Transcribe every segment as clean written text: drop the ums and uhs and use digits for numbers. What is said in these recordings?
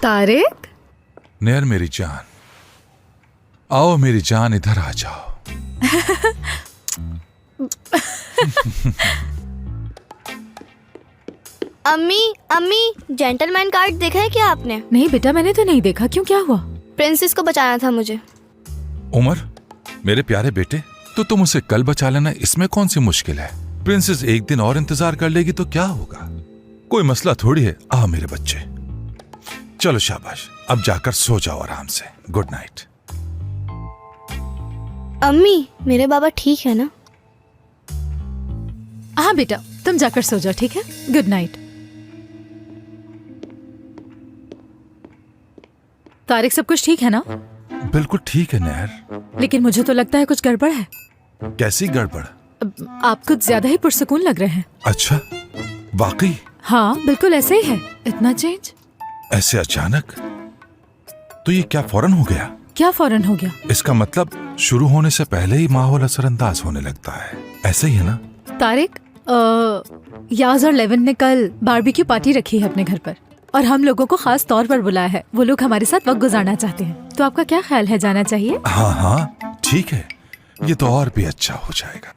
तारिक? नेर मेरी जान, आओ मेरी जान, इधर आ जाओ। अम्मी जेंटलमैन कार्ड देखा है क्या आपने? नहीं बेटा, मैंने तो नहीं देखा। क्यों, क्या हुआ? प्रिंसेस को बचाना था मुझे। उमर, मेरे प्यारे बेटे, तो तुम उसे कल बचा लेना, इसमें कौन सी मुश्किल है? प्रिंसेस एक दिन और इंतजार कर लेगी तो क्या होगा, कोई मसला थोड़ी है। आ मेरे बच्चे, चलो शाबाश, अब जाकर सो जाओ आराम से। Good night. अम्मी, मेरे बाबा ठीक है ना? हाँ बेटा, तुम जाकर सो जाओ, ठीक है? Good night. तारिक, सब कुछ ठीक है ना? बिल्कुल ठीक है नहर। लेकिन मुझे तो लगता है कुछ गड़बड़ है। कैसी गड़बड़? आप कुछ ज्यादा ही पुरसुकून लग रहे हैं। अच्छा, वाकई? हाँ बिल्कुल ऐसे ही है। इतना चेंज ऐसे अचानक? तो ये क्या फौरन हो गया? क्या फौरन हो गया? इसका मतलब शुरू होने से पहले ही माहौल असरअंदाज होने लगता है, ऐसे ही है ना? तारिक, याज और लेवन ने कल बारबेक्यू पार्टी रखी है अपने घर पर, और हम लोगों को खास तौर पर बुलाया है। वो लोग हमारे साथ वक्त गुजारना चाहते हैं, तो आपका क्या ख्याल है, जाना चाहिए? हाँ हाँ ठीक है, ये तो और भी अच्छा हो जाएगा।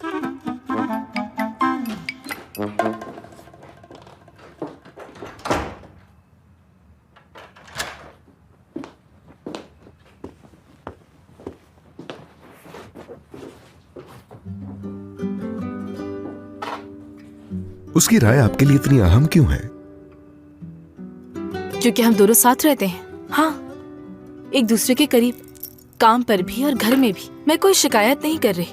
उसकी राय आपके लिए इतनी अहम क्यों है? क्योंकि हम दोनों साथ रहते हैं। हाँ, एक दूसरे के करीब, काम पर भी और घर में भी। मैं कोई शिकायत नहीं कर रही,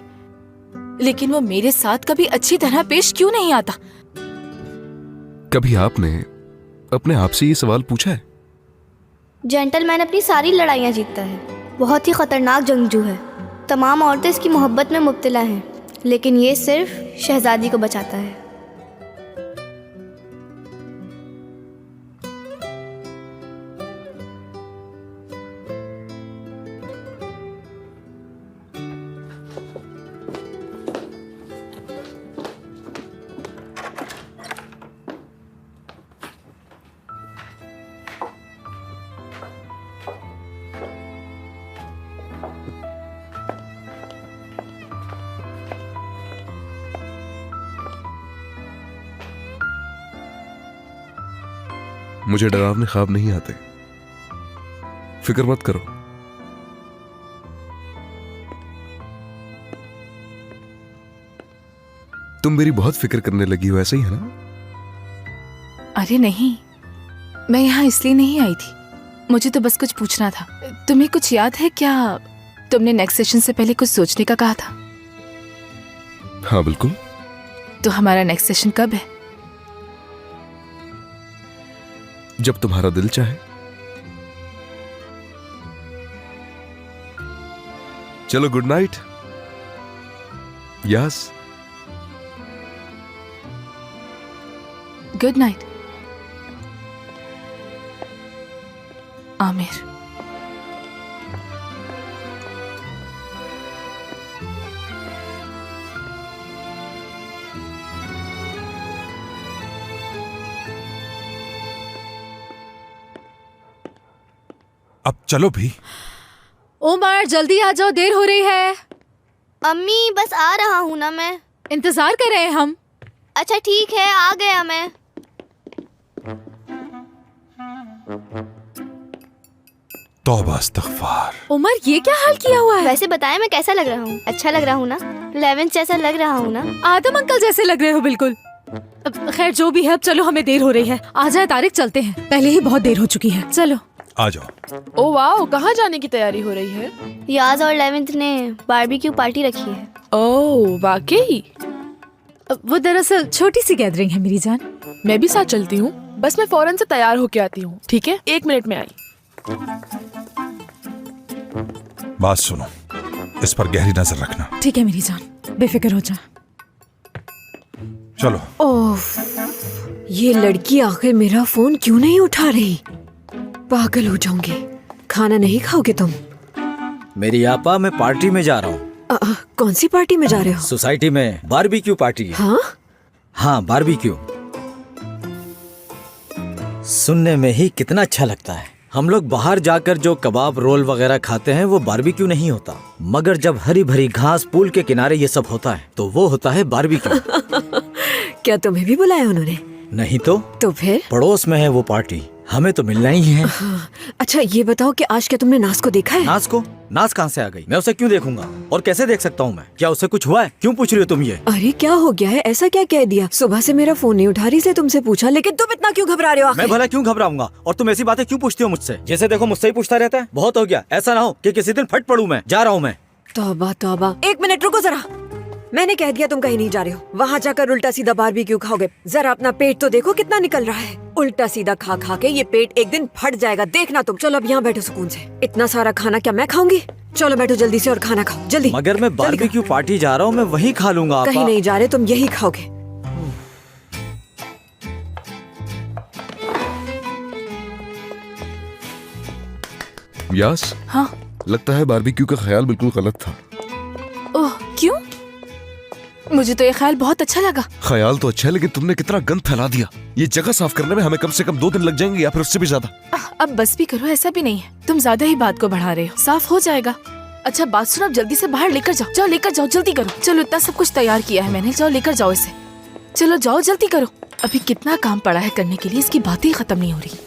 लेकिन वो मेरे साथ कभी अच्छी तरह पेश क्यों नहीं आता? कभी आपने अपने आप से ये सवाल पूछा है? जेंटलमैन अपनी सारी लड़ाइयाँ जीतता है, बहुत ही खतरनाक जंगजू है। तमाम औरतें इसकी मोहब्बत में मुब्तला हैं, लेकिन ये सिर्फ शहजादी को बचाता है। मुझे डरावने ख्वाब नहीं आते, फिक्र मत करो। तुम मेरी बहुत फिक्र करने लगी हो, ऐसा ही है ना? अरे नहीं, मैं यहाँ इसलिए नहीं आई थी। मुझे तो बस कुछ पूछना था। तुम्हें कुछ याद है क्या? तुमने नेक्स्ट सेशन से पहले कुछ सोचने का कहा था। हाँ बिल्कुल। तो हमारा नेक्स्ट सेशन कब है? जब तुम्हारा दिल चाहे। चलो good night. Yes, good night Aamir. अब चलो भी। उमर, जल्दी आ जाओ, देर हो रही है। अम्मी, बस आ रहा हूँ ना मैं। इंतजार कर रहे हैं हम। अच्छा ठीक है, आ गया मैं। तौबा इस्तग़फ़ार। उमर, ये क्या हाल किया हुआ है? वैसे बताएं मैं कैसा लग रहा हूँ? अच्छा लग रहा हूँ ना? लेवन जैसा लग रहा हूँ ना? आदम अंकल जैसे लग रहे हो बिल्कुल। खैर जो भी है, अब चलो, हमें देर हो रही है। आ जाए तारिक, चलते हैं, पहले ही बहुत देर हो चुकी है। चलो आ जाओ। ओ वाओ, कहाँ जाने की तैयारी हो रही है? याज और लेवेंथ ने बारबेक्यू पार्टी रखी है। ओह वाकई? वो दरअसल छोटी सी गैदरिंग है मेरी जान। मैं भी साथ चलती हूँ, बस मैं फौरन से तैयार होके आती हूँ। ठीक है, 1 मिनट में आई। बात सुनो, इस पर गहरी नजर रखना। ठीक है मेरी जान, बेफिक्र हो जा। चलो। ओह, ये लड़की आखिर मेरा फोन क्यों नहीं उठा रही? पागल हो जाऊंगी। खाना नहीं खाओगे तुम? मेरी आपा, मैं पार्टी में जा रहा हूँ। कौन सी पार्टी में जा रहे हो? सोसाइटी में बारबेक्यू पार्टी है। हाँ? हाँ, बारबेक्यू। सुनने में ही कितना अच्छा लगता है। हम लोग बाहर जाकर जो कबाब रोल वगैरह खाते हैं वो बारबेक्यू नहीं होता, मगर जब हरी भरी घास पूल के किनारे ये सब होता है तो वो होता है बारबेक्यू। क्या तुम्हें भी बुलाया उन्होंने? नहीं तो फिर? पड़ोस में है वो पार्टी, हमें तो मिलना ही है। अच्छा ये बताओ कि आज क्या तुमने नाज को देखा है? नाज कहाँ से आ गई? मैं उसे क्यों देखूंगा और कैसे देख सकता हूँ मैं? क्या उसे कुछ हुआ है? क्यों पूछ रही हो तुम ये? अरे क्या हो गया है? ऐसा क्या कह दिया? सुबह से मेरा फोन नहीं उठा रही, से तुमसे पूछा, लेकिन तुम इतना क्यों घबरा रहे हो? मैं भला क्यों घबराऊंगा? और तुम ऐसी बातें क्यों पूछती हो मुझसे? जैसे देखो मुझसे ही पूछता रहता है। बहुत हो गया, ऐसा ना हो कि किसी दिन फट पड़ूं मैं। जा रहा हूँ मैं। तौबा तौबा, 1 मिनट रुको जरा। मैंने कह दिया तुम कहीं नहीं जा रहे हो। वहाँ जाकर उल्टा सीधा बारबेक्यू खाओगे? जरा अपना पेट तो देखो कितना निकल रहा है। उल्टा सीधा खा खा के ये पेट एक दिन फट जाएगा, देखना तुम। चलो अब यहाँ बैठो सुकून से। इतना सारा खाना क्या मैं खाऊंगी? चलो बैठो जल्दी से और खाना खाओ, जल्दी। मगर मैं बारबेक्यू पार्टी जा रहा हूँ, मैं वहीं खा लूंगा। कहीं नहीं जा रहे, तुम यही खाओगे। यास, हाँ। लगता है बारबेक्यू का ख्याल बिल्कुल गलत था। ओह क्यों? मुझे तो ये ख्याल बहुत अच्छा लगा। ख्याल तो अच्छा है, लेकिन तुमने कितना गंद फैला दिया। ये जगह साफ करने में हमें कम से कम 2 दिन लग जाएंगे या फिर उससे भी ज्यादा। अब बस भी करो, ऐसा भी नहीं है। तुम ज्यादा ही बात को बढ़ा रहे हो। साफ हो जाएगा। अच्छा बात सुनो, अब जल्दी से बाहर लेकर जाओ। जाओ लेकर जाओ, जल्दी करो। चलो इतना सब कुछ तैयार किया है मैंने, जाओ लेकर जाओ इसे। चलो जाओ जल्दी करो। अभी कितना काम पड़ा है करने के लिए, इसकी बातें ही खत्म नहीं हो रही।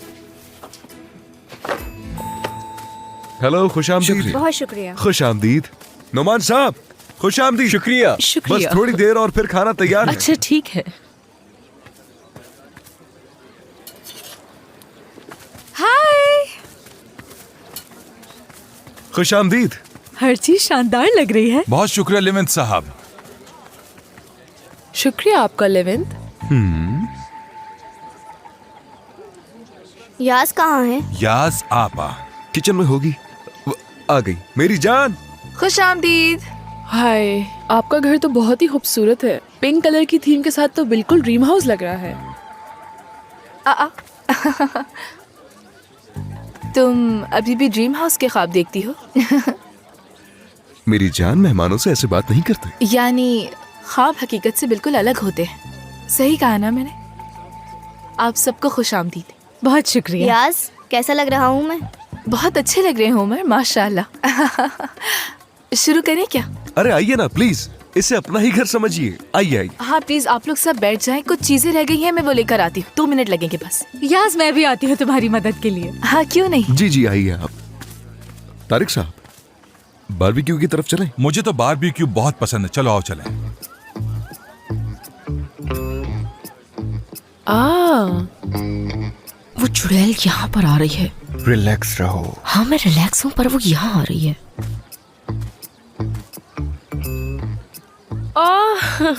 हेलो, खुश आमदीद। बहुत शुक्रिया। खुश आमदीद नुमान साहब, खुश आमदीद। शुक्रिया। बस थोड़ी देर और फिर खाना तैयार है। अच्छा ठीक है। हाय। खुश आमदीद। हर चीज शानदार लग रही है। बहुत शुक्रिया लेवेंट साहब। शुक्रिया आपका लेवेंट। यास कहाँ है? यास आपा किचन में होगी। आ गई मेरी जान। खुश आमदीद। हाय, आपका घर तो बहुत ही खूबसूरत है। पिंक कलर की थीम के साथ तो बिल्कुल ड्रीम हाउस लग रहा है। तुम अभी भी ड्रीम हाउस के ख्वाब देखती हो? मेरी जान, मेहमानों से ऐसे बात नहीं करते। यानी ख्वाब हकीकत से बिल्कुल अलग होते हैं। सही कहा ना मैंने? आप सबको खुश आमदीद। बहुत शुक्रिया। यास कैसा लग रहा हूँ मैं? बहुत अच्छे लग रहे हो उमर, माशाल्लाह। शुरू करें क्या? अरे आइए ना प्लीज, इसे अपना ही घर समझिए। आइए आइए। हाँ प्लीज, आप लोग सब बैठ जाएं। कुछ चीजें रह गई हैं, मैं वो लेकर आती हूँ। 2 मिनट लगेंगे बस। यास मैं भी आती हूँ तुम्हारी मदद के लिए। हाँ क्यों नहीं। जी जी आइए आप। तारिक साहब, बारबेक्यू की तरफ चलें? मुझे तो बारबेक्यू बहुत पसंद है, चलो आओ चलें। वो चुड़ैल यहाँ पर आ रही है। रिलैक्स रहो। हाँ मैं रिलैक्स हूँ, पर वो यहाँ आ रही है।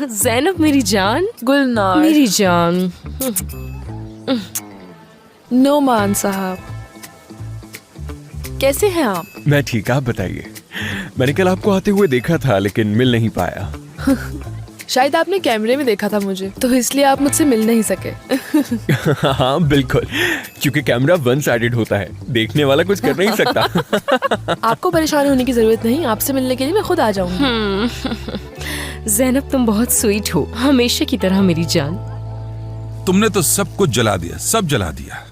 ज़ैनब मेरी जान। गुलनार मेरी जान। नोमान साहब, कैसे हैं आप? मैं ठीक, आप बताइए। मैंने कल आपको आते हुए देखा था लेकिन मिल नहीं पाया। शायद आपने कैमरे में देखा था मुझे, तो इसलिए आप मुझसे मिल नहीं सके। हाँ बिल्कुल, क्योंकि कैमरा 1 साइडेड होता है, देखने वाला कुछ कर नहीं सकता। आपको परेशान होने की जरूरत नहीं, आपसे मिलने के लिए मैं खुद आ जाऊंगी। ज़ैनब तुम बहुत स्वीट हो, हमेशा की तरह मेरी जान। तुमने तो सब कुछ जला दिया, सब जला दिया।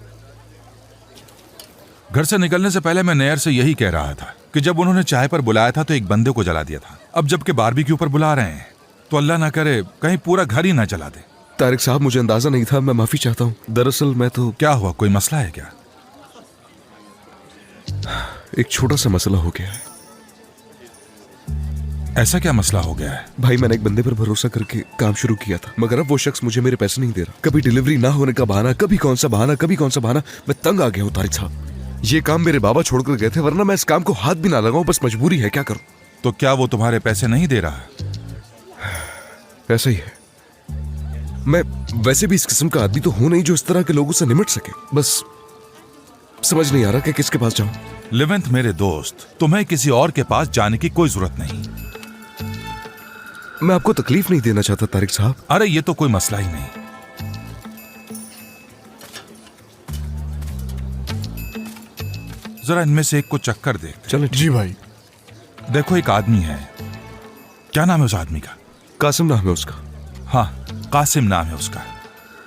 घर से निकलने से पहले मैं नैयर से यही कह रहा था कि जब उन्होंने चाय पर बुलाया था तो एक बंदे को जला दिया था। अब जबकि बारबेक्यू पर बुला रहे हैं तो अल्लाह ना करे कहीं पूरा घर ही ना जला दे। तारिक साहब, मुझे अंदाजा नहीं था, मैं माफी चाहता हूँ। दरअसल मैं तो... क्या हुआ, कोई मसला है क्या? एक छोटा सा मसला हो गया है। ऐसा क्या मसला हो गया है? भाई, मैंने एक बंदे पर भरोसा करके काम शुरू किया था, मगर अब वो शख्स मुझे मेरे पैसे नहीं दे रहा। कभी डिलीवरी ना होने का बहाना, कभी कौन सा बहाना, कभी कौन सा बहाना। मैं तंग आ गया हूँ तारिक साहब। ये काम मेरे बाबा छोड़कर गए थे, वरना मैं इस काम को हाथ भी ना लगाऊं, बस मजबूरी है, क्या करूं। तो क्या वो तुम्हारे पैसे नहीं दे रहा? ऐसा ही है। मैं वैसे भी इस किस्म का आदमी तो हूं नहीं जो इस तरह के लोगों से निमट सके। बस समझ नहीं आ रहा कि किसके पास जाऊं। लेवेंट मेरे दोस्त, तुम्हें किसी और के पास जाने की कोई जरूरत नहीं। मैं आपको तकलीफ नहीं देना चाहता तारिक साहब। अरे ये तो कोई मसला ही नहीं। जरा इनमें से एक को चक्कर देख। चलो जी भाई। देखो एक आदमी है, क्या नाम है उस आदमी का? कासिम नाम है उसका। हाँ, कासिम नाम है उसका।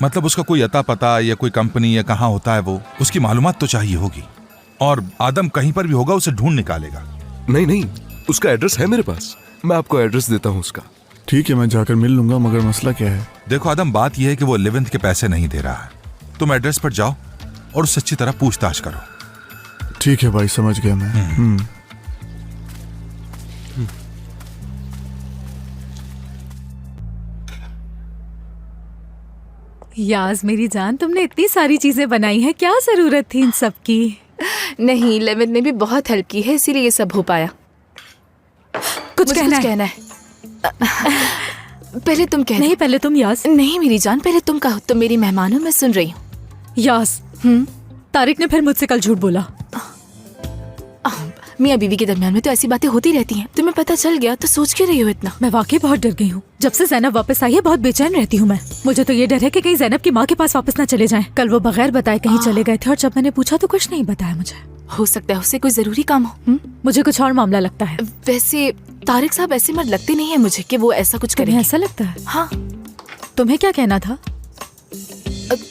मतलब उसका कोई अता पता या कोई कंपनी या कहाँ होता है वो, उसकी मालूमात तो चाहिए होगी। और आदम कहीं पर भी होगा उसे ढूंढ निकालेगा। नहीं नहीं, उसका एड्रेस है मेरे पास, मैं आपको एड्रेस देता हूँ उसका। ठीक है, मैं जाकर मिल लूंगा, मगर मसला क्या है? देखो आदम, बात यह है कि वो 11th के पैसे नहीं दे रहा है। तुम एड्रेस पर जाओ और उससे अच्छी तरह पूछताछ करो। ठीक है भाई, समझ गया मैं। याज मेरी जान, तुमने इतनी सारी चीजें बनाई हैं, क्या जरूरत थी इन सब की? नहीं, 11 ने भी बहुत हेल्प की है, इसीलिए ये सब हो पाया। कुछ कहना है? पहले तुम कह नहीं, पहले तुम याज। नहीं मेरी जान, पहले तुम कहो। तुम मेरी मेहमान हो, मैं सुन रही हूँ। याज, तारिक ने फिर मुझसे कल झूठ बोला। मियाँ बीवी के दरमियान में तो ऐसी बातें होती रहती हैं। तुम्हें पता चल गया तो सोच क्यों रही हो इतना? मैं वाकई बहुत डर गई हूँ। जब से जैनब वापस आई है बहुत बेचैन रहती हूँ मैं। मुझे तो ये डर है कि कहीं जैनब की माँ के पास वापस ना चले जाएं। कल वो बगैर बताए कहीं चले गए थे और जब मैंने पूछा तो कुछ नहीं बताया मुझे। हो सकता है उसे कोई जरूरी काम हो। मुझे कुछ और मामला लगता है। वैसे तारिक साहब ऐसे मत लगते नहीं है मुझे कि वो ऐसा कुछ करेंगे। ऐसा लगता है? हाँ। तुम्हें क्या कहना था?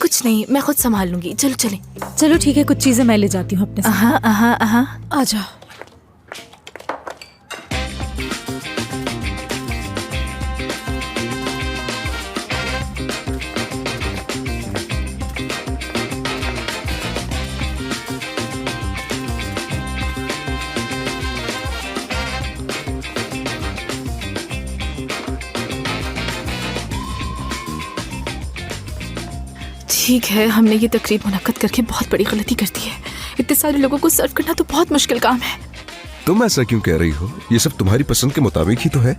कुछ नहीं, मैं खुद संभाल लूंगी। चलो चले। चलो ठीक है, कुछ चीजें मैं ले जाती हूँ अपने साथ। आ जाओ। ठीक है, हमने ये तकरीब मुनक्कद करके बहुत बड़ी गलती कर दी है। इतने सारे लोगों को सर्व करना तो बहुत मुश्किल काम है। तुम ऐसा क्यों कह रही हो? ये सब तुम्हारी पसंद के मुताबिक ही तो है।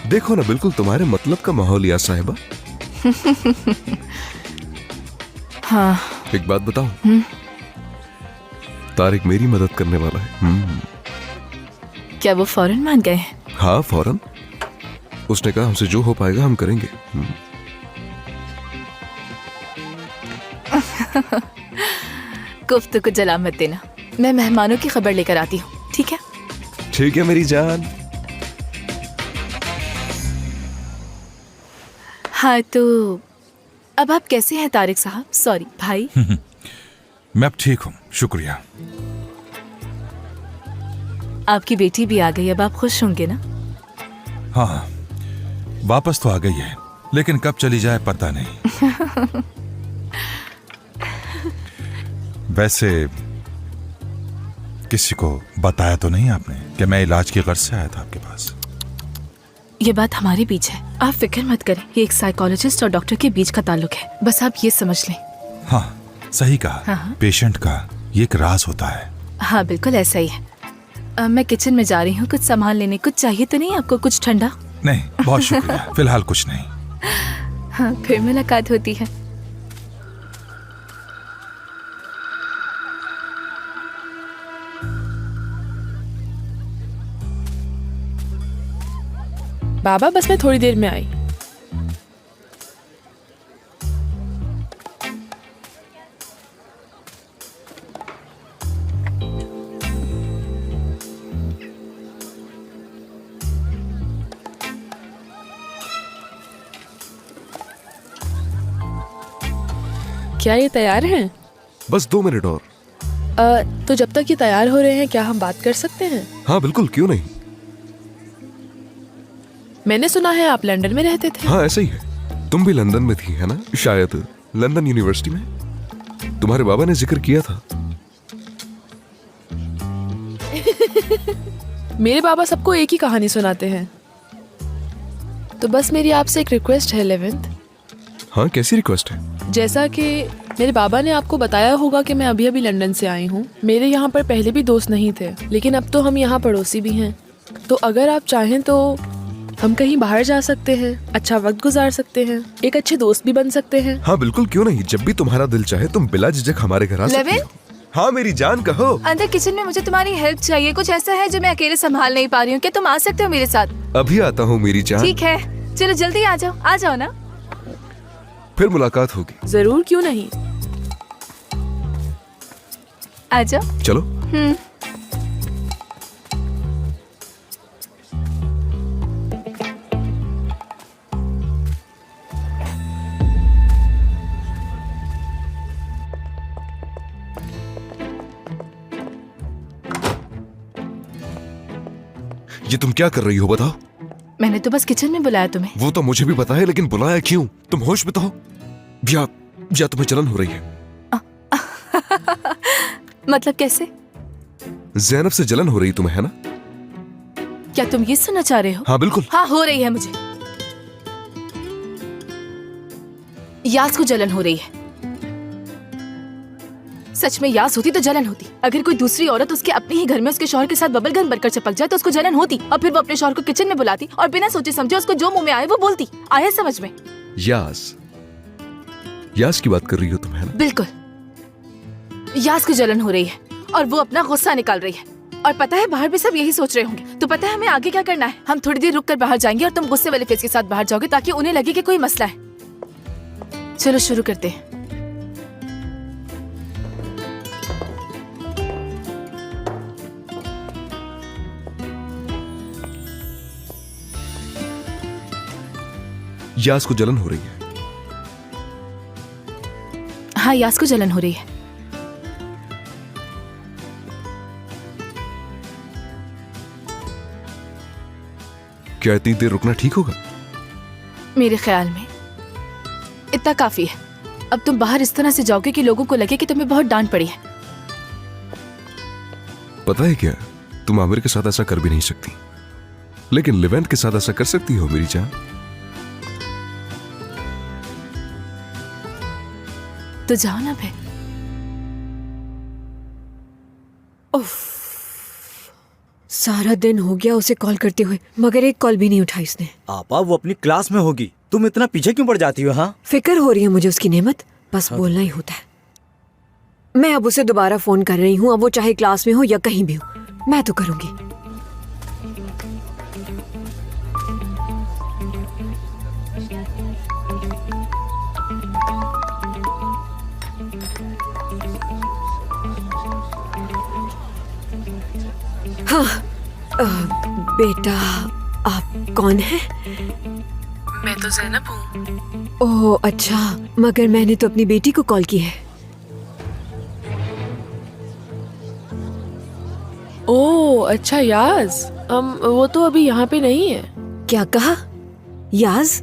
देखो ना, बिल्कुल तुम्हारे मतलब का माहौल या साहिबा। हाँ। एक बात बताऊं, तारिक मेरी मदद करने वाला है। क्या वो फौरन मान गए हैं? हाँ, फौरन। उसने कहा हमसे जो हो पाएगा हम करेंगे। गुफ्तगू को जला मत देना, मैं मेहमानों की खबर लेकर आती हूँ। ठीक है? ठीक है मेरी जान। हाँ, तो अब आप कैसे हैं तारिक साहब? सॉरी भाई। मैं अब ठीक हूँ, शुक्रिया। आपकी बेटी भी आ गई, अब आप खुश होंगे ना? हाँ, वापस तो आ गई है, लेकिन कब चली जाए पता नहीं। वैसे किसी को बताया तो नहीं आपने कि मैं इलाज की गर्ज से आया था आपके पास? ये बात हमारे बीच है, आप फिक्र मत करें। ये एक साइकोलॉजिस्ट और डॉक्टर के बीच का ताल्लुक है, बस आप ये समझ लें। हाँ, सही कहा। हाँ। पेशेंट का ये एक राज होता है। हाँ बिल्कुल ऐसा ही है। मैं किचन में जा रही हूँ, कुछ सामान लेने। कुछ चाहिए तो नहीं आपको? कुछ ठंडा? नहीं, बहुत शुक्रिया, फिलहाल कुछ नहीं। हाँ, फिर मुलाकात होती है। बाबा बस मैं थोड़ी देर में आई। क्या ये तैयार हैं? बस 2 मिनट और। तो जब तक ये तैयार हो रहे हैं क्या हम बात कर सकते हैं? हाँ बिल्कुल, क्यों नहीं। मैंने सुना है आप लंदन में रहते थे। हाँ ऐसा ही है, तुम भी लंदन में थी है ना? शायद लंदन यूनिवर्सिटी में तुम्हारे बाबा ने जिक्र किया था। मेरे बाबा सबको एक ही कहानी सुनाते हैं। तो बस मेरी आपसे एक रिक्वेस्ट है 11th। हाँ, कैसी रिक्वेस्ट है? जैसा कि मेरे बाबा ने आपको बताया होगा कि मैं अभी अभी लंदन से आई हूँ। मेरे यहाँ पर पहले भी दोस्त नहीं थे, लेकिन अब तो हम यहाँ पड़ोसी भी हैं। तो अगर आप चाहें तो हम कहीं बाहर जा सकते हैं, अच्छा वक्त गुजार सकते हैं, एक अच्छे दोस्त भी बन सकते हैं। हाँ बिल्कुल, क्यों नहीं। जब भी तुम्हारा दिल चाहे तुम बिला झिझक हमारे घर आ सकती हो। हाँ मेरी जान, कहो। अंदर किचन में मुझे तुम्हारी हेल्प चाहिए। कुछ ऐसा है जो मैं अकेले संभाल नहीं पा रही हूँ। क्या तुम आ सकते हो मेरे साथ? अभी आता हूँ मेरी जान। ठीक है, चलो जल्दी आ जाओ। आ जाओ ना। फिर मुलाकात होगी। जरूर, क्यों नहीं। आ जाओ। चलो। ये तुम क्या कर रही हो बताओ? मैंने तो बस किचन में बुलाया तुम्हें। वो तो मुझे भी पता है, लेकिन बुलाया क्यों? तुम होश में तो हो? या तुम्हें जलन हो रही है? मतलब कैसे? ज़ैनब से जलन हो रही तुम्हें, है ना? क्या तुम ये सुनना चाह रहे हो? हाँ बिल्कुल। हाँ, हो रही है मुझे। यास को जलन हो रही है। सच में यास होती तो जलन होती। अगर कोई दूसरी औरत उसके अपने ही घर में उसके शौहर के साथ बबल गम बनकर चिपक जाए तो उसको जलन होती, और फिर वो अपने शौहर को किचन में बुलाती और बिना सोचे समझे उसको जो मुंह में आए वो बोलती। आया समझ में? यास की बात कर रही हो तुम, है ना? बिल्कुल। यास को जलन हो रही है और वो अपना गुस्सा निकाल रही है। और पता है बाहर भी सब यही सोच रहे होंगे। तो पता है हमें आगे क्या करना है? हम थोड़ी देर रुक कर बाहर जाएंगे और तुम गुस्से वाले फेस के साथ बाहर जाओगे ताकि उन्हें लगे कि कोई मसला है। चलो शुरू करते हैं। यास को जलन हो रही है। हाँ, यास को जलन हो रही है। क्या इतनी देर रुकना ठीक होगा? मेरे ख्याल में इतना काफी है। अब तुम बाहर इस तरह से जाओगे कि लोगों को लगे कि तुम्हें बहुत डांट पड़ी है। पता है क्या, तुम आमिर के साथ ऐसा कर भी नहीं सकती, लेकिन लिवेंट के साथ ऐसा कर सकती हो मेरी जान। तो जाओ ना फिर। सारा दिन हो गया उसे कॉल करते हुए, मगर एक कॉल भी नहीं उठाई उसने। आपा वो अपनी क्लास में होगी, तुम इतना पीछे क्यों पड़ जाती हो? हाँ, फिक्र हो रही है मुझे उसकी नेमत, बस बोलना ही होता है। मैं अब उसे दोबारा फोन कर रही हूँ, अब वो चाहे क्लास में हो या कहीं भी हो, मैं तो करूंगी। हाँ, बेटा आप कौन है? मैं तो ज़ैनब हूँ। ओह अच्छा, मगर मैंने तो अपनी बेटी को कॉल की है। ओह अच्छा याज, वो तो अभी यहाँ पे नहीं है। क्या कहा? याज?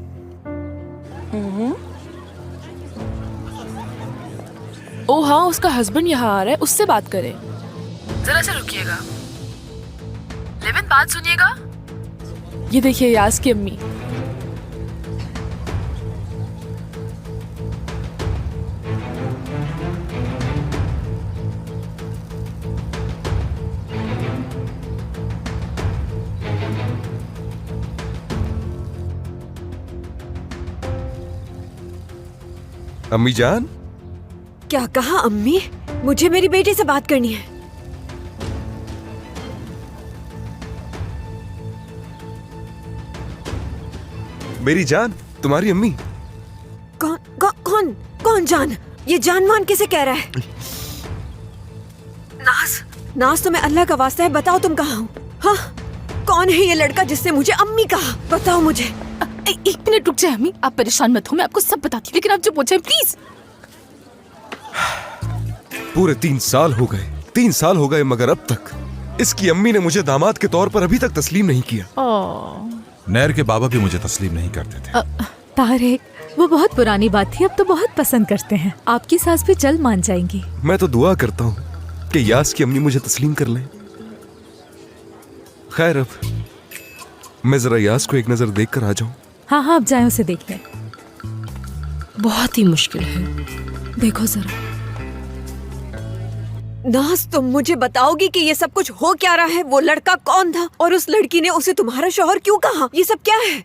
ओह हाँ, उसका हस्बैंड यहाँ आ रहा है, उससे बात करें। जरा सा रुकिएगा। लेविन बात सुनिएगा। ये देखिए यास की अम्मी। अम्मी जान? क्या कहा अम्मी? मुझे मेरी बेटी से बात करनी है। मेरी जान, तुम्हारी अम्मी? कौन कौन कौन कौन जान? ये जानवान किसे कह रहा है? नाज, नाज तुम्हें अल्लाह का वास्ता है, बताओ तुम कहाँ हो? हाँ, कौन है ये लड़का जिसने मुझे अम्मी कहा? बताओ मुझे। एक मिनट रुक जाए अम्मी, आप परेशान मत हो, मैं आपको सब बताती हूँ, लेकिन आप जो पूछे प्लीज। पूरे 3 साल हो गए, 3 साल हो गए, मगर अब तक इसकी अम्मी ने मुझे दामाद के तौर पर अभी तक तस्लीम नहीं किया। नैर के बाबा भी मुझे तस्लीम नहीं करते थे। तारिक, वो बहुत पुरानी बात थी, अब तो बहुत पसंद करते हैं। आपकी सास भी जल्द मान जाएंगी। मैं तो दुआ करता हूँ कि यास की अम्मी मुझे तस्लीम कर लें। खैर, अब मैं जरा यास को एक नजर देख कर आ जाऊं। हाँ हाँ, आप जाएं, उसे देख लें। बहुत ही मुश्किल है। देखो जरा। नाज, तुम मुझे बताओगी कि ये सब कुछ हो क्या रहा है? वो लड़का कौन था और उस लड़की ने उसे तुम्हारा शौहर क्यों कहा? ये सब क्या है?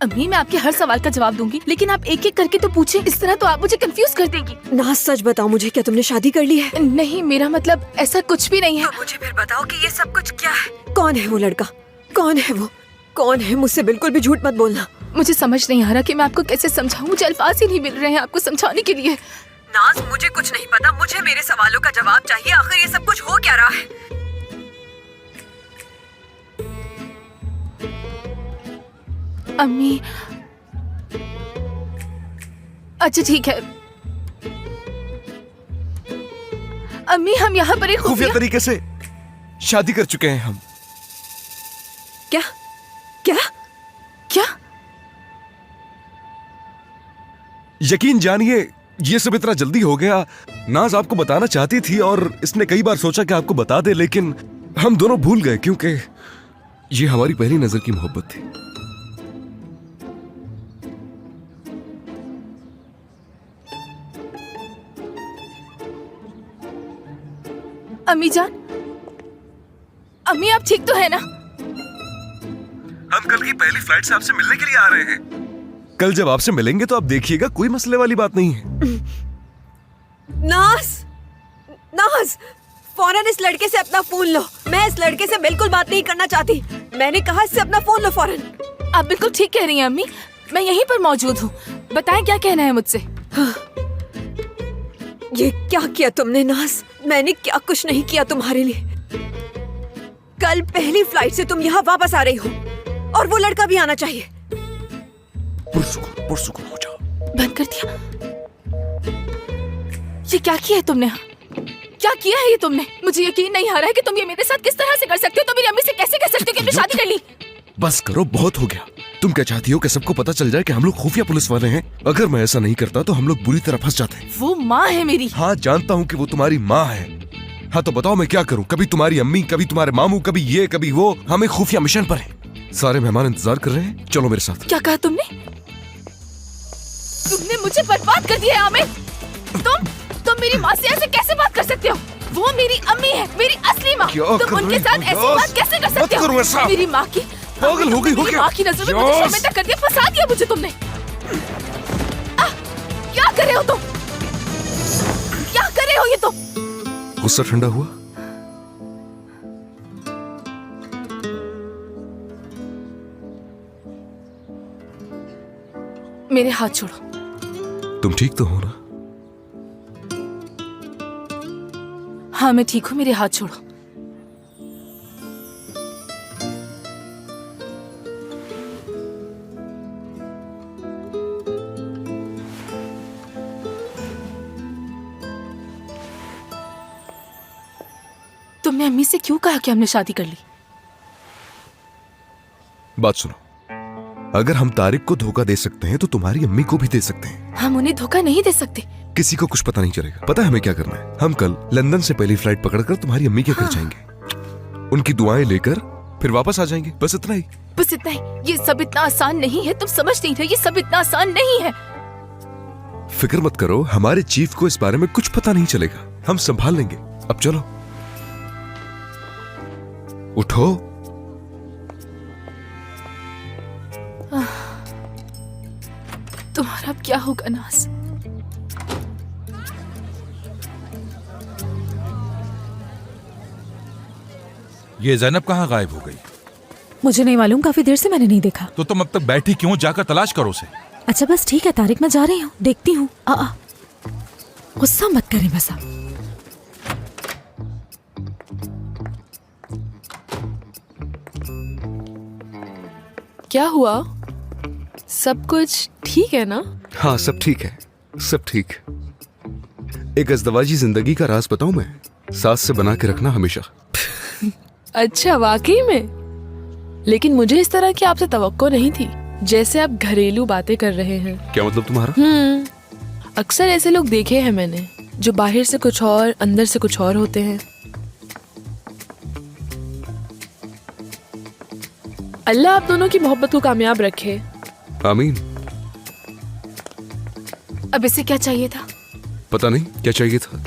अम्मी, मैं आपके हर सवाल का जवाब दूंगी, लेकिन आप एक एक करके तो पूछे, इस तरह तो आप मुझे कंफ्यूज कर देंगी। नाज, सच बताओ मुझे, क्या तुमने शादी कर ली है? नहीं, मेरा मतलब ऐसा कुछ भी नहीं है। तो मुझे फिर बताओ कि ये सब कुछ क्या है? कौन है वो लड़का? कौन है वो? कौन है? मुझसे बिल्कुल भी झूठ मत बोलना। मुझे समझ नहीं आ रहा कि मैं आपको कैसे समझाऊं, मुझे अल्फाज ही नहीं मिल रहे हैं आपको समझाने के लिए। नाज, मुझे कुछ नहीं पता, मुझे मेरे सवालों का जवाब चाहिए। आखिर ये सब कुछ हो क्या रहा है? अम्मी, अच्छा ठीक है अम्मी, हम यहाँ पर एक खुफिया तरीके से शादी कर चुके हैं हम। क्या क्या क्या? यकीन जानिए ये सब इतना जल्दी हो गया। नाज आपको बताना चाहती थी और इसने कई बार सोचा कि आपको बता दे, लेकिन हम दोनों भूल गए क्योंकि ये हमारी पहली नजर की मोहब्बत थी। अम्मी जान, अम्मी आप ठीक तो है ना? हम कल की पहली फ्लाइट से आपसे मिलने के लिए आ रहे हैं। कल जब आपसे मिलेंगे तो आप देखिएगा, कोई मसले वाली बात नहीं है। नाज, नाज, फौरन इस लड़के से अपना फोन लो। मैं इस लड़के से बिल्कुल बात नहीं करना चाहती। मैंने कहा इससे अपना फोन लो फौरन। आप बिल्कुल ठीक कह रही हैं अम्मी, मैं यहीं पर मौजूद हूँ। बताएं क्या कहना है मुझसे। ये क्या किया तुमने नाज? मैंने क्या कुछ नहीं किया तुम्हारे लिए। कल पहली फ्लाइट से तुम यहाँ वापस आ रही हो और वो लड़का भी आना चाहिए। पुरसुकून हो जाओ। बंद कर दिया। ये क्या किया है तुमने? क्या किया है ये तुमने? मुझे यकीन नहीं आ रहा है कि तुम ये मेरे साथ किस तरह से कर सकते हो। तुम मेरी अम्मी से कैसे कह सकते हो कि हमने शादी कर ली? बस करो, बहुत हो गया। तुम क्या चाहती हो कि सबको पता चल जाए कि हम लोग खुफिया पुलिस वाले हैं? अगर मैं ऐसा नहीं करता तो हम लोग बुरी तरह फंस जाते। वो माँ है मेरी। हाँ जानता हूँ कि वो तुम्हारी माँ है। हाँ तो बताओ मैं क्या करूँ? कभी तुम्हारी अम्मी, कभी तुम्हारे मामू, कभी ये कभी वो। हमें खुफिया मिशन पर है। सारे मेहमान इंतजार कर रहे हैं, चलो मेरे साथ। क्या कहा तुमने? तुमने मुझे बर्बाद कर दिया है आमिर। तुम मेरी माँ से ऐसे कैसे बात कर सकते हो? वो मेरी अम्मी है, मेरी असली माँ। तुम उनके साथ ऐसी बात कैसे कर सकते हो? मेरी माँ की पागल हो गई हो क्या? माँ की नजर में मुझे शर्मिंदा कर दिया, फंसा दिया मुझे तुमने। क्या कर रहे हो तुम? क्या कर रहे हो ये तुम? गुस्सा ठंडा हुआ? मेरे हाथ छोड़ो। तुम ठीक तो हो ना? हाँ मैं ठीक हूँ, मेरे हाथ छोड़ो। तुमने अम्मी से क्यों कहा कि हमने शादी कर ली? बात सुनो, अगर हम तारिक को धोखा दे सकते हैं तो तुम्हारी अम्मी को भी दे सकते हैं। हम उन्हें धोखा नहीं दे सकते। किसी को कुछ पता नहीं चलेगा। पता है हमें क्या करना है? हम कल लंदन से पहली फ्लाइट पकड़कर तुम्हारी अम्मी के घर जाएंगे, उनकी दुआएं लेकर फिर वापस आ जाएंगे। बस इतना ही। बस इतना ही। ये सब इतना आसान नहीं है, तुम समझ नहीं रहे। ये सब इतना आसान नहीं है। फिक्र मत करो, हमारे चीफ को इस बारे में कुछ पता नहीं चलेगा। हम संभाल लेंगे। अब चलो उठो। तुम्हारा अब क्या होगा नाज? ये जैनब कहाँ गायब हो गई? मुझे नहीं मालूम, काफी देर से मैंने नहीं देखा। तो तुम अब तक बैठी क्यों? जाकर तलाश करो उसे। अच्छा बस ठीक है तारिक, मैं जा रही हूँ, देखती हूँ। गुस्सा मत करें बस आप। क्या हुआ? सब कुछ ठीक है ना? हाँ सब ठीक है, सब ठीक। एक अज़दवाजी जिंदगी का राज बताऊं मैं? सास से बना के रखना हमेशा। अच्छा वाकई में? लेकिन मुझे इस तरह की आपसे तवक्को नहीं थी, जैसे आप घरेलू बातें कर रहे हैं। क्या मतलब तुम्हारा? अक्सर ऐसे लोग देखे हैं मैंने, जो बाहर से कुछ और अंदर से कुछ और होते हैं। अल्लाह आप दोनों की मोहब्बत को कामयाब रखे। आमीन। अब इसे क्या चाहिए था? पता नहीं क्या चाहिए था।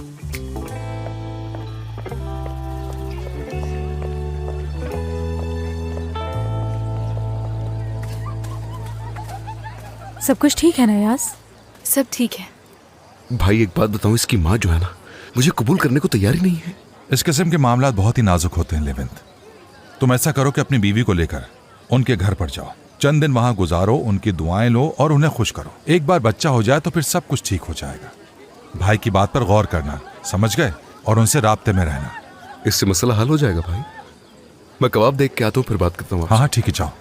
सब कुछ ठीक है ना यास? सब ठीक है। भाई एक बात बताऊं, इसकी माँ जो है ना, मुझे कबूल करने को तैयार ही नहीं है। इस किस्म के मामला बहुत ही नाजुक होते हैं लेवेंत। तुम ऐसा करो कि अपनी बीवी को लेकर उनके घर पर जाओ, चंद दिन वहां गुजारो, उनकी दुआएं लो और उन्हें खुश करो। एक बार बच्चा हो जाए तो फिर सब कुछ ठीक हो जाएगा। भाई की बात पर गौर करना, समझ गए? और उनसे राब्ते में रहना। इससे मसला हल हो जाएगा भाई। मैं कबाब देख के आता हूँ, फिर बात करता हूँ। हाँ ठीक है, जाओ।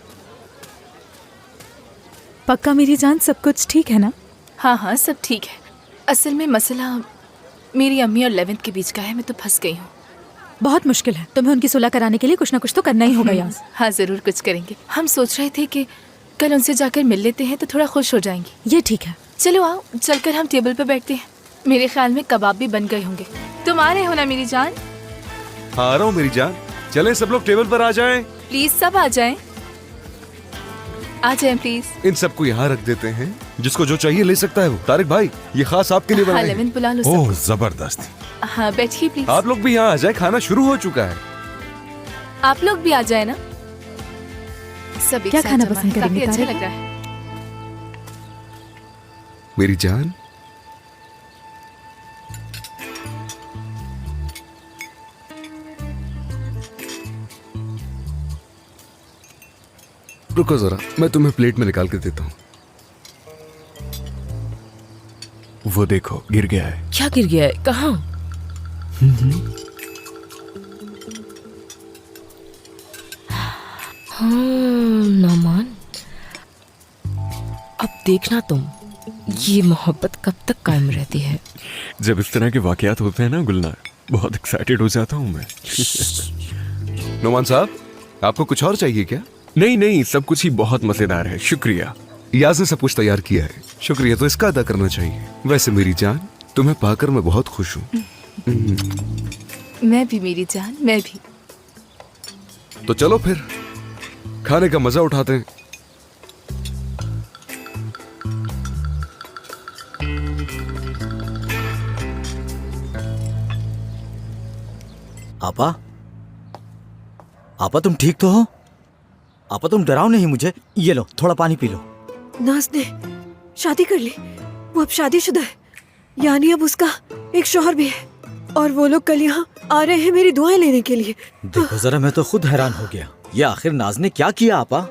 पक्का मेरी जान, सब कुछ ठीक है ना? हाँ हाँ सब ठीक है। असल में मसला मेरी अम्मी और लेवेंट के बीच का है। मैं तो फंस गई हूँ। बहुत मुश्किल है। तुम्हें उनकी सुलह कराने के लिए कुछ ना कुछ तो करना ही होगा यार। हाँ जरूर कुछ करेंगे। हम सोच रहे थे कि कल उनसे जाकर मिल लेते हैं तो थोड़ा खुश हो जाएंगे। ये ठीक है। चलो आओ चलकर हम टेबल पर बैठते हैं। मेरे ख्याल में कबाब भी बन गए होंगे। तुम आ रहे हो ना मेरी जान? हाँ, आ रहा हूँ मेरी जान। चलें सब लोग टेबल पर आ जाएं। प्लीज सब आ जाएं। आ जाएं प्लीज। इन सबको यहाँ रख देते हैं, जिसको जो चाहिए ले सकता है वो। तारिक भाई, ये खास आपके लिए हाँ बनाए हैं। लेमन बुला लो ओह सब। जबरदस्त। हाँ बैठिए प्लीज। आप लोग भी यहाँ आ जाए, खाना शुरू हो चुका है। आप लोग भी आ जाए ना। सब एक क्या साथ खाना जमा पसंद है, करेंगे काफी अच्छा तारिक? लग रहा है। मेरी जान, रुको जरा, मैं तुम्हें प्लेट में निकाल के देता हूँ। वो देखो गिर गया है। क्या गिर गया है? कहाँ? हाँ नौमान, अब देखना तुम, ये मोहब्बत कब तक कायम रहती है। जब इस तरह के वाकयात होते हैं ना गुलनार, बहुत एक्साइटेड हो जाता हूँ मैं। नोमान साहब, आपको कुछ और चाहिए क्या? नहीं नहीं, सब कुछ ही बहुत मजेदार है, शुक्रिया। याज ने सब कुछ तैयार किया है, शुक्रिया तो इसका अदा करना चाहिए। वैसे मेरी जान, तुम्हें पाकर मैं बहुत खुश हूँ। मैं भी मेरी जान, मैं भी। तो चलो फिर खाने का मजा उठाते हैं। आपा, आपा तुम ठीक तो हो? आपा तुम डराओ नहीं मुझे। ये लो थोड़ा पानी पी लो। नाज ने शादी कर ली, वो अब शादीशुदा है, यानी अब उसका एक शौहर भी है, और वो लोग कल यहाँ आ रहे हैं मेरी दुआएं लेने के लिए। देखो जरा, मैं तो खुद हैरान हो गया। ये आखिर नाज ने क्या किया आपा?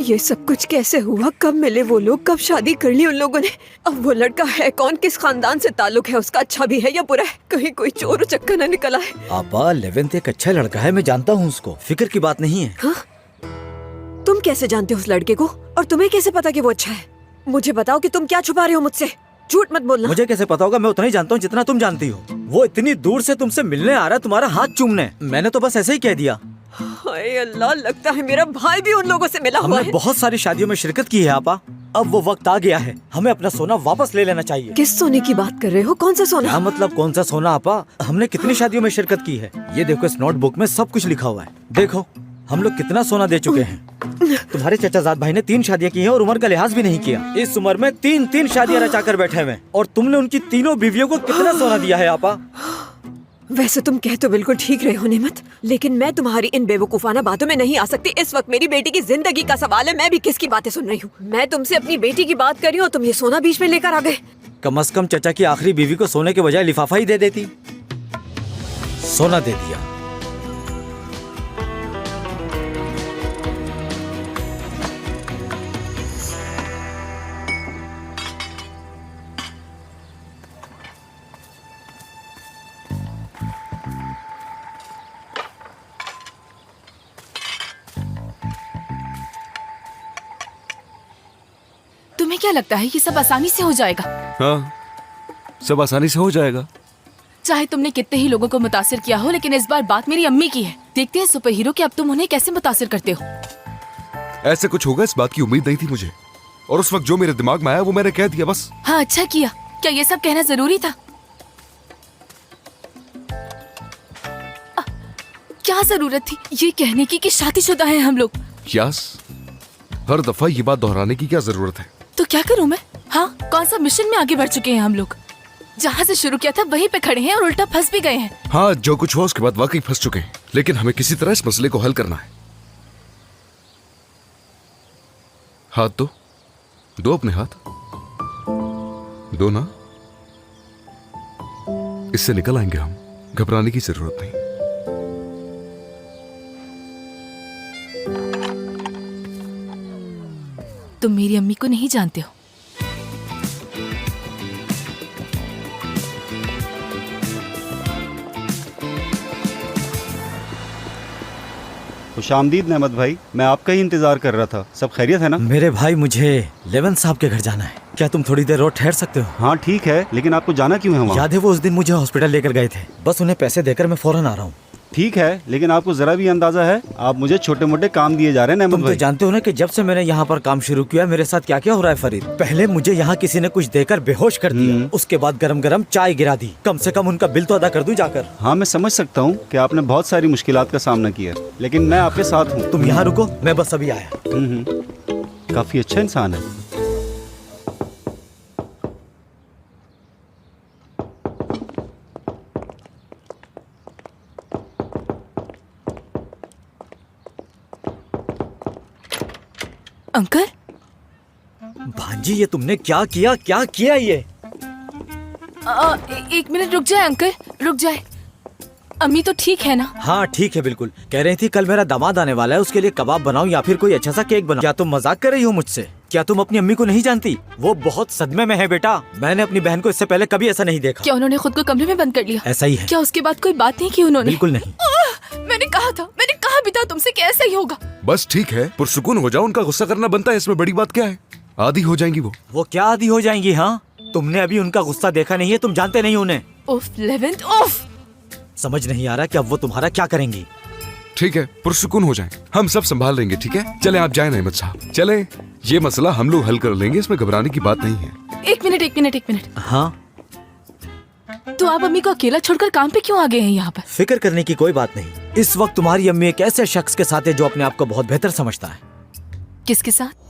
ये सब कुछ कैसे हुआ? कब मिले वो लोग? कब शादी कर ली उन लोगों ने? अब वो लड़का है कौन? किस खानदान से ताल्लुक है उसका? अच्छा भी है या बुरा है? कहीं कोई चोर उचक्का न निकला है। आपा, लेवेंथ एक अच्छा लड़का है, मैं जानता हूँ उसको, फिक्र की बात नहीं है। हाँ? तुम कैसे जानते हो उस लड़के को, और तुम्हें कैसे पता कि वो अच्छा है? मुझे बताओ कि तुम क्या छुपा रहे हो मुझसे। झूठ मत बोलना। मुझे कैसे पता होगा? मैं उतना ही जानता हूँ जितना तुम जानती हो। वो इतनी दूर से तुमसे मिलने आ रहा है, तुम्हारा हाथ चूमने। मैंने तो बस ऐसे ही कह दिया। हाय अल्लाह, लगता है मेरा भाई भी उन लोगों से मिला हुआ हमने है। बहुत सारी शादियों में शिरकत की है आपा। अब वो वक्त आ गया है, हमें अपना सोना वापस ले लेना चाहिए। किस सोने की बात कर रहे हो? कौन सा सोना? क्या मतलब कौन सा सोना आपा? हमने कितनी शादियों में शिरकत की है, ये देखो इस नोटबुक में सब कुछ लिखा हुआ है। देखो हम लोग कितना सोना दे चुके हैं। तुम्हारे चचाजाद भाई ने 3 शादियां की हैं और उम्र का लिहाज भी नहीं किया। इस उम्र में 3 शादियां रचा कर बैठे हुए, और तुमने उनकी तीनों बीवियों को कितना सोना दिया है आपा? वैसे तुम कह तो बिल्कुल ठीक रहे हो नेमत, लेकिन मैं तुम्हारी इन बेवकूफाना बातों में नहीं आ सकती। इस वक्त मेरी बेटी की जिंदगी का सवाल है। मैं भी किसकी बातें सुन रही हूँ? मैं तुमसे अपनी बेटी की बात कर रही हूँ, तुम ये सोना बीच में लेकर आ गए। कम से कम चचा की आखिरी बीवी को सोने के बजाय लिफाफा ही दे देती। सोना दे दिया। तुम्हें क्या लगता है ये सब आसानी से हो जाएगा? हाँ, सब आसानी से हो जाएगा। चाहे तुमने कितने ही लोगों को मुतासिर किया हो, लेकिन इस बार बात मेरी अम्मी की है। देखते हैं सुपर हीरो कि अब तुम उन्हें कैसे मुतासिर करते हो। ऐसे कुछ होगा इस बात की उम्मीद नहीं थी मुझे, और उस वक्त जो मेरे दिमाग में आया वो मैंने कह दिया बस। हाँ अच्छा किया। क्या ये सब कहना जरूरी था? क्या जरूरत थी ये कहने की कि शादीशुदा हैं हम लोग? यास, हर दफा ये बात दोहराने की क्या जरूरत है? तो क्या करूं मैं? हाँ, कौन सा मिशन में आगे बढ़ चुके हैं हम लोग? जहाँ से शुरू किया था वहीं पे खड़े हैं और उल्टा फंस भी गए हैं। हाँ, जो कुछ हुआ उसके बाद वाकई फंस चुके हैं, लेकिन हमें किसी तरह इस मसले को हल करना है। हाथ दो अपने हाथ दो ना, इससे निकल आएंगे हम। घबराने की जरूरत नहीं। तुम मेरी अम्मी को नहीं जानते हो। खुशामदीद नेमत भाई, मैं आपका ही इंतजार कर रहा था। सब खैरियत है ना? मेरे भाई, मुझे लेवेंथ साहब के घर जाना है। क्या तुम थोड़ी देर और ठहर सकते हो? हाँ ठीक है, लेकिन आपको जाना क्यों है वहाँ? याद है वो उस दिन मुझे हॉस्पिटल लेकर गए थे? बस उन्हें पैसे देकर मैं फौरन आ रहा हूँ। ठीक है, लेकिन आपको जरा भी अंदाजा है आप मुझे छोटे मोटे काम दिए जा रहे हैं तुम अहमद तो भाई। जानते हो ना कि जब से मैंने यहाँ पर काम शुरू किया मेरे साथ क्या क्या हो रहा है फरीद। पहले मुझे यहाँ किसी ने कुछ देकर बेहोश कर दिया, उसके बाद गरम गरम चाय गिरा दी। कम से कम उनका बिल तो अदा कर दूं जाकर। हाँ, मैं समझ सकता हूँ कि आपने बहुत सारी मुश्किलात का सामना किया, लेकिन मैं आपके साथ हूँ। तुम यहाँ रुको, मैं बस अभी आया। काफी अच्छा इंसान है। अंकल, भांजी ये तुमने क्या किया ये? एक मिनट रुक जाए अंकल, रुक जाए। अम्मी तो ठीक है ना? हाँ ठीक है बिल्कुल। कह रही थी कल मेरा दामाद आने वाला है, उसके लिए कबाब बनाऊं या फिर कोई अच्छा सा केक बनाऊं। क्या तुम मजाक कर रही हो मुझसे? क्या तुम अपनी अम्मी को नहीं जानती? वो बहुत सदमे में है बेटा। मैंने अपनी बहन को इससे पहले कभी ऐसा नहीं देखा। क्या उन्होंने खुद को कमरे में बंद कर लिया? ऐसा ही है। क्या उसके बाद कोई बात नहीं की उन्होंने? बिल्कुल नहीं। मैंने कहा भी था तुमसे कि ऐसा ही होगा। बस ठीक है, पुरसुकून हो जाओ। उनका गुस्सा करना बनता है, इसमें बड़ी बात क्या है? आदी हो जाएंगी वो क्या आदी हो जाएंगी? हाँ, तुमने अभी उनका गुस्सा देखा नहीं है, तुम जानते नहीं उन्हें। उफ लेवेंट, उफ। समझ नहीं आ रहा कि अब वो तुम्हारा क्या करेंगी। ठीक है, पुरसुकून हो जाएं, हम सब संभाल लेंगे। ठीक है, चले आप जाएं अहमद साहब, चले। ये मसला हम लोग हल कर लेंगे, इसमें घबराने की बात नहीं है। एक मिनट। हाँ, तो आप अम्मी को अकेला छोड़कर काम पे क्यों आ गए हैं यहाँ पर? फिक्र करने की कोई बात नहीं। इस वक्त तुम्हारी अम्मी एक ऐसे शख्स के साथ है जो अपने आप को बहुत बेहतर समझता है। किसके साथ?